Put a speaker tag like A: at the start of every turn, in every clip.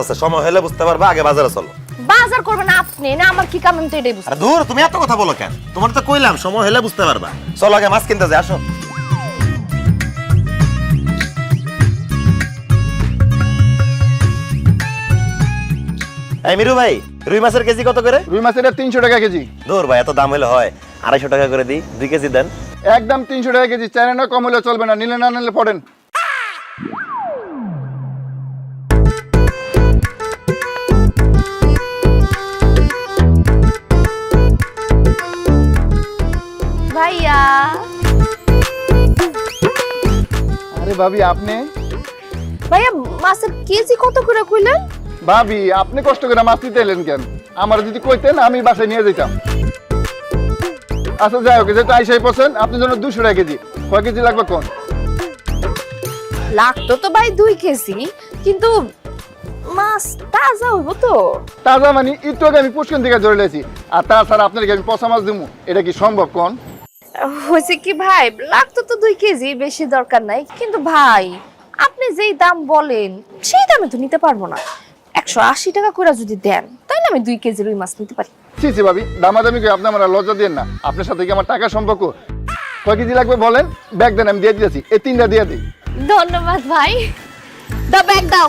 A: আচ্ছা সময় হলে বুঝতে পারবা, আগে বাজারে চলো।
B: বাজার করবেন আপনি না আমার কি কাম, আমি তো এটাই বুঝি।
A: আরে দূর, তুমি এত কথা বলো কেন? তোমার তো কইলাম সময় হলে বুঝতে পারবা। চলো আগে মাছ কিনতে যাই, আসো। এই মিরু ভাই, রুই মাছের কেজি কত করে?
C: রুই মাছের 300 টাকা কেজি।
A: দূর ভাই, এত দাম হলে হয়? 250 টাকা করে দিই, 2 কেজি দেন।
C: একদম 300 টাকা কেজি, চাইলে না কম হলে চলবে না, নিলে না নিলে পড়েন।
B: ভাইয়া
C: আরে ভাবি আপনি?
B: ভাইয়া মাছের কেজি কত করে কইলেন?
C: ভাবি আপনি কষ্ট করে মাছ নিতে এলেন কেন? আমার যদি কইতেন আমি বাসায় নিয়ে যেতাম। আচ্ছা যাই হোক, যেটা আইসাই পছন্দ, আপনার জন্য 200 টাকা কেজি। কয় কেজি লাগবে কোন?
B: লাগতো তো ভাই 2 কেজি, কিন্তু মাছ তাজা হইব তো?
C: তাজা মানে একটু আগে আমি পুষ্কন থেকে ধরে লেছি, আর তাছাড়া আপনাকে আমি পচা মাছ দিবো, এটা কি সম্ভব কোন?
B: হয়েছে কি ভাই, লাগতো তো 2 কেজি, বেশি দরকার নাই। কিন্তু ভাই আপনি যেই দাম বলেন সেই দামে তো নিতে পারবো না। 180 টাকা করে যদি দেন তাহলে আমি 2 কেজি রুই মাছ নিতে পারি।
C: ছি ছি ভাবি, দামাদামি করে আপনি আমার আর লজ্জা দেন না। আপনার সাথে কি আমার টাকার সম্পর্ক? কয় কেজি লাগবে বলেন, ব্যাগ দেন, আমি দিয়ে দিয়েছি। এই 3টা দিয়ে দিই।
B: ধন্যবাদ ভাই, দাও ব্যাগ দাও।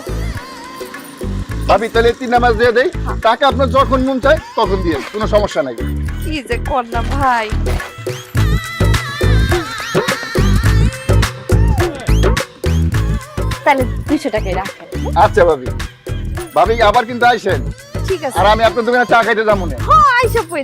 C: ভাবি তাহলে এই 3টা মাছ দিয়ে দেই, টাকা আপনার যখন মন চায় তখন দিয়ে, কোনো সমস্যা নাই।
B: কি যে কর না ভাই। তাহলে 200 টাকাই রাখেন।
C: আচ্ছা ভাবি, ভাবি আবার কিন্তু আইসেন,
B: ঠিক আছে।
C: আর আমি আপনার দোকানে চা খাইতে যাবো না।
B: হ্যাঁ আইসা পড়ে